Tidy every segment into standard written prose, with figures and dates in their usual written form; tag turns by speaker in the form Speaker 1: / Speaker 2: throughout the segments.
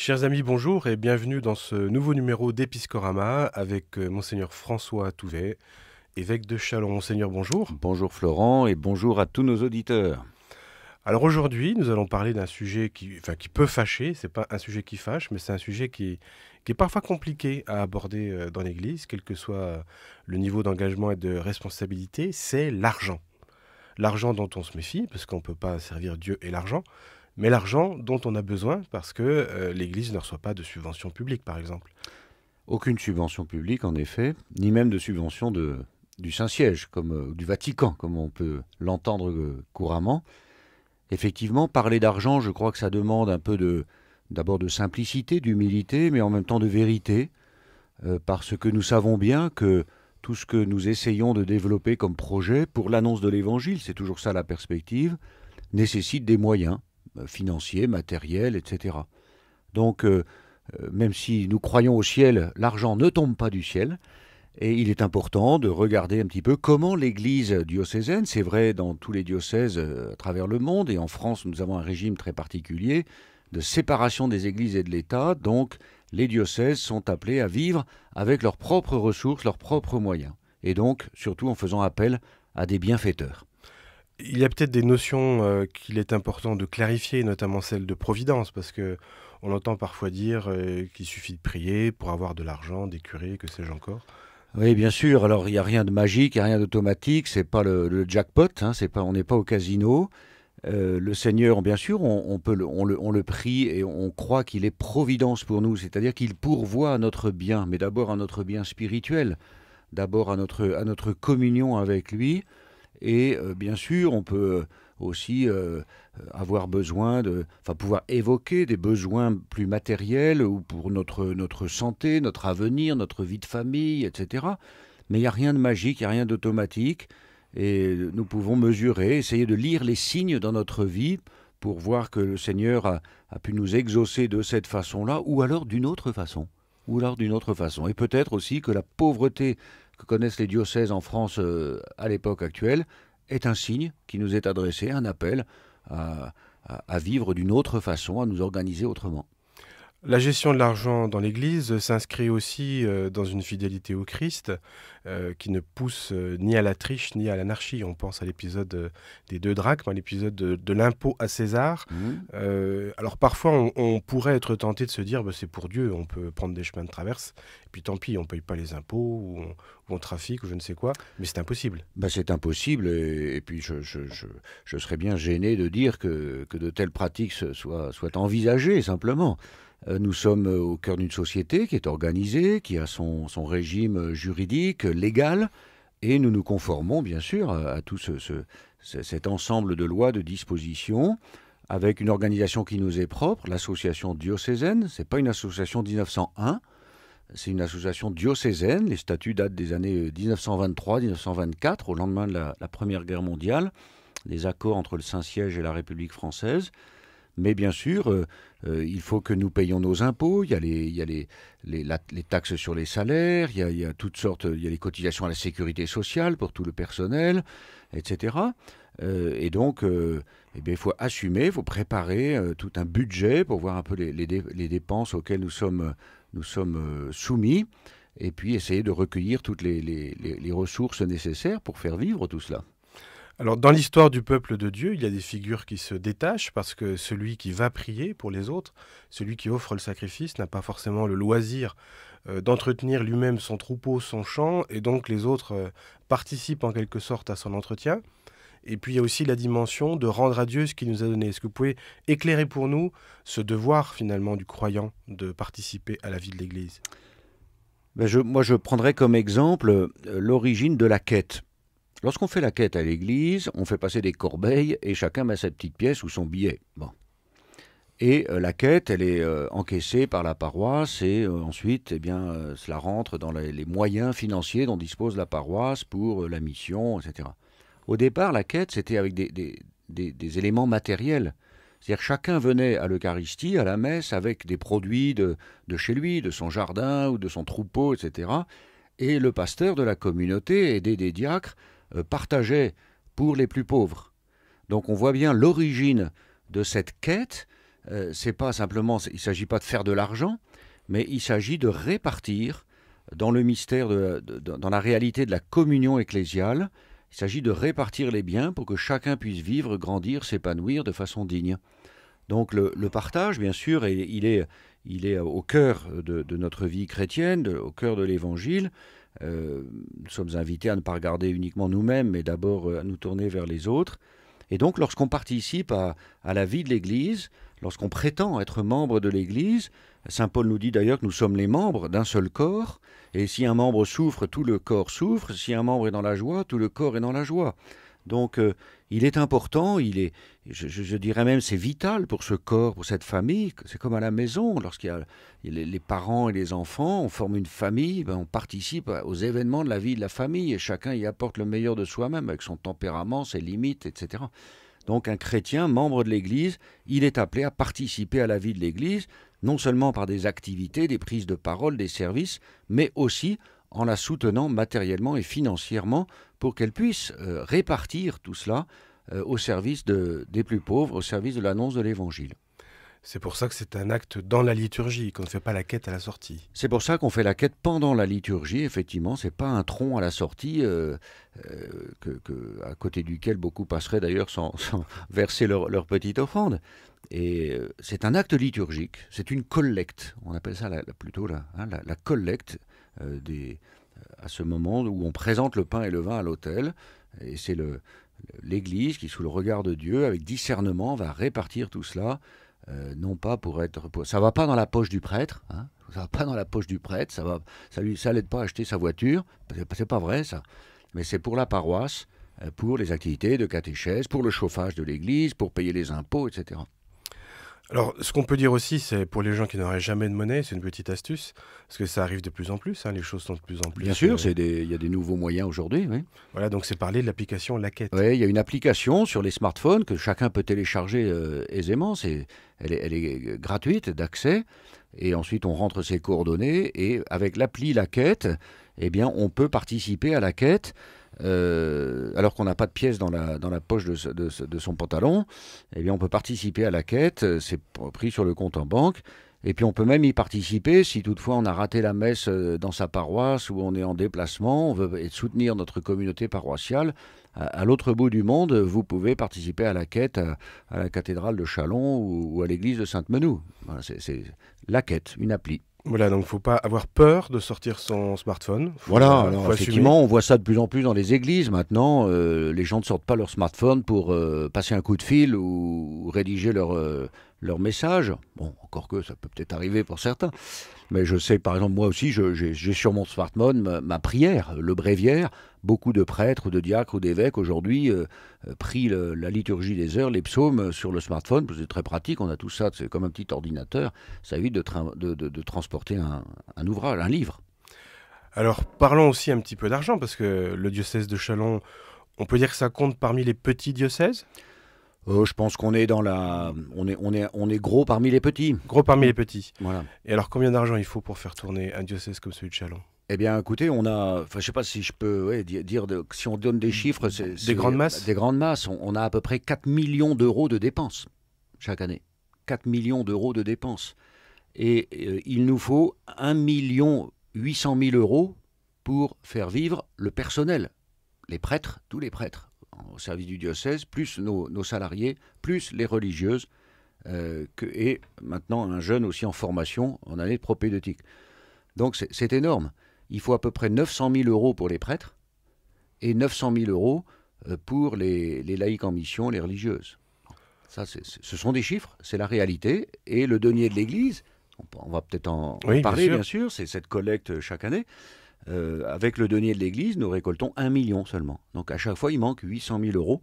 Speaker 1: Chers amis, bonjour et bienvenue dans ce nouveau numéro d'Episcorama avec Monseigneur François Touvet, évêque de Châlons. Monseigneur, bonjour.
Speaker 2: Bonjour Florent et bonjour à tous nos auditeurs.
Speaker 1: Alors aujourd'hui, nous allons parler d'un sujet qui peut fâcher. C'est pas un sujet qui fâche, mais c'est un sujet qui est parfois compliqué à aborder dans l'Église, quel que soit le niveau d'engagement et de responsabilité. C'est l'argent. L'argent dont on se méfie, parce qu'on ne peut pas servir Dieu et l'argent, mais l'argent dont on a besoin parce que l'Église ne reçoit pas de subventions publiques, par exemple.
Speaker 2: Aucune subvention publique en effet, ni même de subvention du Saint-Siège, comme du Vatican, comme on peut l'entendre couramment. Effectivement, parler d'argent, je crois que ça demande un peu d'abord de simplicité, d'humilité, mais en même temps de vérité, parce que nous savons bien que tout ce que nous essayons de développer comme projet pour l'annonce de l'Évangile, c'est toujours ça la perspective, nécessite des moyens financiers, matériels, etc. Donc, même si nous croyons au ciel, l'argent ne tombe pas du ciel, et il est important de regarder un petit peu comment l'Église diocésaine, c'est vrai dans tous les diocèses à travers le monde, et en France nous avons un régime très particulier de séparation des églises et de l'État, donc les diocèses sont appelés à vivre avec leurs propres ressources, leurs propres moyens, et donc surtout en faisant appel à des bienfaiteurs.
Speaker 1: Il y a peut-être des notions qu'il est important de clarifier, notamment celle de providence, parce que on entend parfois dire qu'il suffit de prier pour avoir de l'argent, des curés, que sais-je encore.
Speaker 2: Oui, bien sûr. Alors, il n'y a rien de magique, il n'y a rien d'automatique. C'est pas le jackpot. Hein, c'est pas, on n'est pas au casino. Le Seigneur, bien sûr, on le prie et on croit qu'il est providence pour nous. C'est-à-dire qu'il pourvoit à notre bien, mais d'abord à notre bien spirituel, d'abord à notre communion avec lui. Et bien sûr, on peut aussi avoir besoin pouvoir évoquer des besoins plus matériels ou pour notre santé, notre avenir, notre vie de famille, etc. Mais il n'y a rien de magique, il n'y a rien d'automatique. Et nous pouvons mesurer, essayer de lire les signes dans notre vie pour voir que le Seigneur a pu nous exaucer de cette façon-là ou alors d'une autre façon. Et peut-être aussi que la pauvreté que connaissent les diocèses en France à l'époque actuelle est un signe qui nous est adressé, un appel à vivre d'une autre façon, à nous organiser autrement.
Speaker 1: La gestion de l'argent dans l'Église s'inscrit aussi dans une fidélité au Christ qui ne pousse ni à la triche ni à l'anarchie. On pense à l'épisode des 2 drachmes, à l'épisode de l'impôt à César. Alors parfois on pourrait être tenté de se dire c'est pour Dieu, on peut prendre des chemins de traverse, et puis tant pis, on ne paye pas les impôts, ou on trafique, ou je ne sais quoi, mais c'est impossible.
Speaker 2: C'est impossible, et puis je serais bien gêné de dire que de telles pratiques soient envisagées, simplement. Nous sommes au cœur d'une société qui est organisée, qui a son régime juridique, légal, et nous nous conformons bien sûr à tout cet ensemble de lois, de dispositions, avec une organisation qui nous est propre, l'association diocésaine. Ce n'est pas une association 1901, c'est une association diocésaine. Les statuts datent des années 1923-1924, au lendemain de la Première Guerre mondiale, les accords entre le Saint-Siège et la République française. Mais bien sûr, il faut que nous payions nos impôts, il y a les taxes sur les salaires, il y a toutes sortes, il y a les cotisations à la sécurité sociale pour tout le personnel, etc. Et donc, il faut assumer, il faut préparer tout un budget pour voir un peu les dépenses auxquelles nous sommes soumis, et puis essayer de recueillir toutes les ressources nécessaires pour faire vivre tout cela.
Speaker 1: Alors, dans l'histoire du peuple de Dieu, il y a des figures qui se détachent parce que celui qui va prier pour les autres, celui qui offre le sacrifice, n'a pas forcément le loisir d'entretenir lui-même son troupeau, son champ, et donc les autres participent en quelque sorte à son entretien. Et puis il y a aussi la dimension de rendre à Dieu ce qu'il nous a donné. Est-ce que vous pouvez éclairer pour nous ce devoir finalement du croyant de participer à la vie de l'Église ?
Speaker 2: Moi, je prendrais comme exemple l'origine de la quête. Lorsqu'on fait la quête à l'église, on fait passer des corbeilles et chacun met sa petite pièce ou son billet. Bon. Et la quête, elle est encaissée par la paroisse et ensuite, cela rentre dans les moyens financiers dont dispose la paroisse pour la mission, etc. Au départ, la quête, c'était avec des éléments matériels. C'est-à-dire que chacun venait à l'Eucharistie, à la messe, avec des produits de chez lui, de son jardin ou de son troupeau, etc. Et le pasteur de la communauté, aidé des diacres, partageait pour les plus pauvres. Donc on voit bien l'origine de cette quête c'est pas simplement, il ne s'agit pas de faire de l'argent, mais il s'agit de répartir dans le mystère, dans la réalité de la communion ecclésiale, il s'agit de répartir les biens pour que chacun puisse vivre, grandir, s'épanouir de façon digne. Donc le partage, bien sûr, il est au cœur de notre vie chrétienne, au cœur de l'Évangile. Nous sommes invités à ne pas regarder uniquement nous-mêmes, mais d'abord à nous tourner vers les autres. Et donc lorsqu'on participe à la vie de l'Église, lorsqu'on prétend être membre de l'Église, Saint Paul nous dit d'ailleurs que nous sommes les membres d'un seul corps, et si un membre souffre, tout le corps souffre, si un membre est dans la joie, tout le corps est dans la joie. Donc il est important, je dirais même c'est vital pour ce corps, pour cette famille. C'est comme à la maison, lorsqu'il y a les parents et les enfants, on forme une famille, on participe aux événements de la vie de la famille et chacun y apporte le meilleur de soi-même avec son tempérament, ses limites, etc. Donc un chrétien, membre de l'Église, il est appelé à participer à la vie de l'Église, non seulement par des activités, des prises de parole, des services, mais aussi en la soutenant matériellement et financièrement pour qu'elle puisse répartir tout cela au service des plus pauvres, au service de l'annonce de l'Évangile.
Speaker 1: C'est pour ça que c'est un acte dans la liturgie, qu'on ne fait pas la quête à la sortie.
Speaker 2: C'est pour ça qu'on fait la quête pendant la liturgie, effectivement. C'est pas un tronc à la sortie, à côté duquel beaucoup passeraient d'ailleurs sans verser leur petite offrande. Et c'est un acte liturgique, c'est une collecte. On appelle ça plutôt la collecte à ce moment où on présente le pain et le vin à l'autel. Et c'est l'Église qui, sous le regard de Dieu, avec discernement, va répartir tout cela. Non pas ça va pas dans la poche du prêtre, hein, ça va pas dans la poche du prêtre, ça l'aide pas à acheter sa voiture, c'est pas vrai ça, mais c'est pour la paroisse, pour les activités de catéchèse, pour le chauffage de l'église, pour payer les impôts, etc.
Speaker 1: Alors, ce qu'on peut dire aussi, c'est pour les gens qui n'auraient jamais de monnaie, c'est une petite astuce, parce que ça arrive de plus en plus, hein, les choses sont de plus en plus...
Speaker 2: Bien sûr, il y a des nouveaux moyens aujourd'hui, oui.
Speaker 1: Voilà, donc c'est parler de l'application La Quête.
Speaker 2: Oui, il y a une application sur les smartphones que chacun peut télécharger aisément, elle est gratuite d'accès, et ensuite on rentre ses coordonnées, et avec l'appli La Quête, eh bien, on peut participer à la quête, alors qu'on n'a pas de pièces dans la poche de son pantalon, eh bien on peut participer à la quête, c'est pris sur le compte en banque, et puis on peut même y participer si toutefois on a raté la messe dans sa paroisse ou on est en déplacement, on veut soutenir notre communauté paroissiale. À l'autre bout du monde, vous pouvez participer à la quête à la cathédrale de Châlons ou à l'église de Sainte-Menou. Voilà, c'est la quête, une appli.
Speaker 1: Voilà, donc il ne faut pas avoir peur de sortir son smartphone.
Speaker 2: Voilà, alors effectivement, on voit ça de plus en plus dans les églises maintenant. Les gens ne sortent pas leur smartphone pour passer un coup de fil ou rédiger leur message. Bon, encore que ça peut peut-être arriver pour certains. Mais je sais, par exemple, moi aussi, j'ai sur mon smartphone ma prière, le bréviaire. Beaucoup de prêtres ou de diacres ou d'évêques aujourd'hui prient la liturgie des heures, les psaumes sur le smartphone. C'est très pratique, on a tout ça, c'est comme un petit ordinateur. Ça évite de transporter un ouvrage, un livre.
Speaker 1: Alors, parlons aussi un petit peu d'argent, parce que le diocèse de Châlons, on peut dire que ça compte parmi les petits diocèses ?
Speaker 2: Je pense qu'on est on est gros parmi les petits.
Speaker 1: Gros parmi les petits.
Speaker 2: Voilà.
Speaker 1: Et alors, combien d'argent il faut pour faire tourner un diocèse comme celui de Châlons ?
Speaker 2: Eh bien, écoutez, on a, je ne sais pas si je peux dire, si on donne des chiffres,
Speaker 1: des grandes masses.
Speaker 2: Des grandes masses. On a à peu près 4 millions d'euros de dépenses chaque année. 4 millions d'euros de dépenses. Et il nous faut 1 800 000 euros pour faire vivre le personnel, les prêtres, tous les prêtres au service du diocèse, plus nos salariés, plus les religieuses, et maintenant un jeune aussi en formation en année de propédeutique. Donc c'est énorme. Il faut à peu près 900 000 euros pour les prêtres et 900 000 euros pour les laïcs en mission, les religieuses. Ça, ce sont des chiffres, c'est la réalité. Et le denier de l'Église, on va peut-être en parler, bien sûr, c'est cette collecte chaque année. Avec le denier de l'Église, nous récoltons 1 million seulement. Donc à chaque fois, il manque 800 000 euros.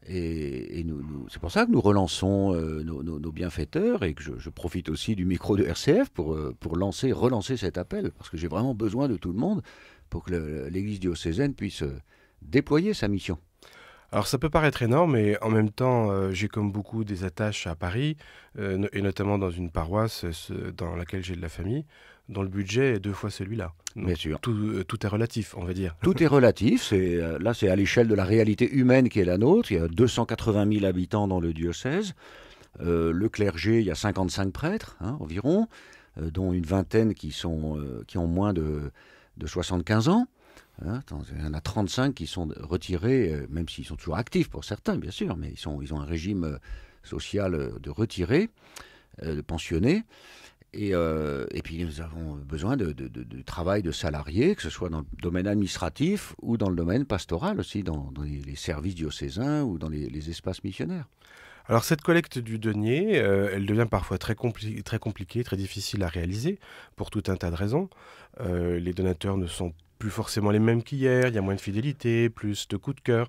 Speaker 2: Et c'est pour ça que nous relançons nos bienfaiteurs et que je profite aussi du micro de RCF pour relancer cet appel, parce que j'ai vraiment besoin de tout le monde pour que l'Église diocésaine puisse déployer sa mission.
Speaker 1: Alors ça peut paraître énorme, mais en même temps, j'ai comme beaucoup des attaches à Paris, et notamment dans une paroisse dans laquelle j'ai de la famille, dont le budget est 2 fois celui-là. Donc,
Speaker 2: bien sûr.
Speaker 1: Tout est relatif, on va dire.
Speaker 2: Tout est relatif. Là, c'est à l'échelle de la réalité humaine qui est la nôtre. Il y a 280 000 habitants dans le diocèse. Le clergé, il y a 55 prêtres environ, dont une vingtaine qui ont moins de 75 ans. Il y en a 35 qui sont retirés, même s'ils sont toujours actifs pour certains, bien sûr, mais ils ont un régime social de retirés, de pensionnés. Et puis nous avons besoin de travail de salariés, que ce soit dans le domaine administratif ou dans le domaine pastoral aussi, dans les services diocésains ou dans les espaces missionnaires.
Speaker 1: Alors cette collecte du denier, elle devient parfois très compliquée, très difficile à réaliser, pour tout un tas de raisons. Les donateurs ne sont plus forcément les mêmes qu'hier, il y a moins de fidélité, plus de coups de cœur.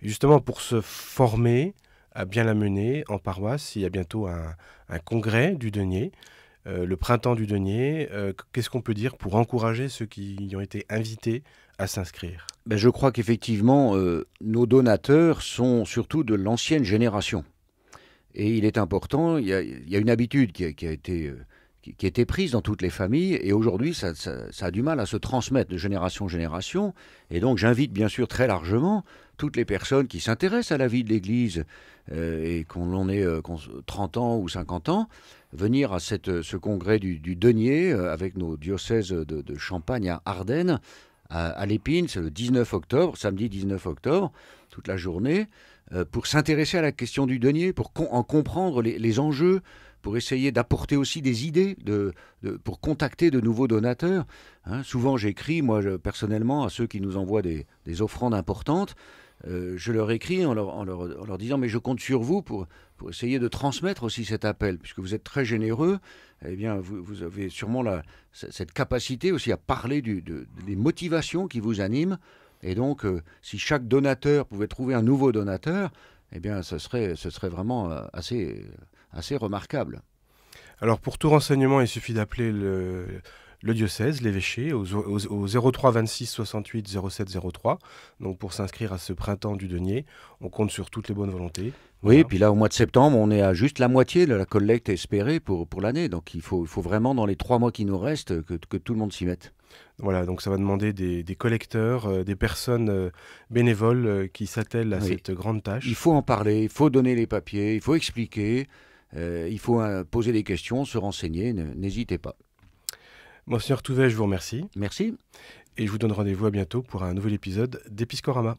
Speaker 1: Et justement, pour se former à bien la mener en paroisse, il y a bientôt un congrès du denier, le printemps du denier. Qu'est-ce qu'on peut dire pour encourager ceux qui y ont été invités à s'inscrire?
Speaker 2: Je crois qu'effectivement, nos donateurs sont surtout de l'ancienne génération. Et il est important, il y a une habitude qui a été prise dans toutes les familles, et aujourd'hui ça a du mal à se transmettre de génération en génération. Et donc j'invite bien sûr très largement toutes les personnes qui s'intéressent à la vie de l'Église, et qu'on ait 30 ans ou 50 ans, venir à ce congrès du denier avec nos diocèses de Champagne à Ardennes, à l'Épine. C'est le 19 octobre, samedi 19 octobre, toute la journée, pour s'intéresser à la question du denier, pour en comprendre les enjeux, pour essayer d'apporter aussi des idées, pour contacter de nouveaux donateurs. Souvent j'écris, moi personnellement, à ceux qui nous envoient des offrandes importantes, je leur écris en leur disant « mais je compte sur vous pour essayer de transmettre aussi cet appel, puisque vous êtes très généreux, eh bien vous avez sûrement cette capacité aussi à parler des motivations qui vous animent. Et donc, si chaque donateur pouvait trouver un nouveau donateur, eh bien, ce serait vraiment assez remarquable. »
Speaker 1: Alors, pour tout renseignement, il suffit d'appeler le diocèse, l'évêché, au 03 26 68 07 03. Donc, pour s'inscrire à ce printemps du denier, on compte sur toutes les bonnes volontés.
Speaker 2: Oui,
Speaker 1: Voilà.
Speaker 2: et puis là, au mois de septembre, on est à juste la moitié de la collecte espérée pour l'année. Donc, il faut vraiment, dans les 3 mois qui nous restent, que tout le monde s'y mette.
Speaker 1: Voilà, donc ça va demander des collecteurs, des personnes bénévoles qui s'attellent à cette grande tâche.
Speaker 2: Il faut en parler, il faut donner les papiers, il faut expliquer, il faut poser des questions, se renseigner, n'hésitez pas.
Speaker 1: Monseigneur Touvet, je vous remercie.
Speaker 2: Merci.
Speaker 1: Et je vous donne rendez-vous à bientôt pour un nouvel épisode d'Episcorama.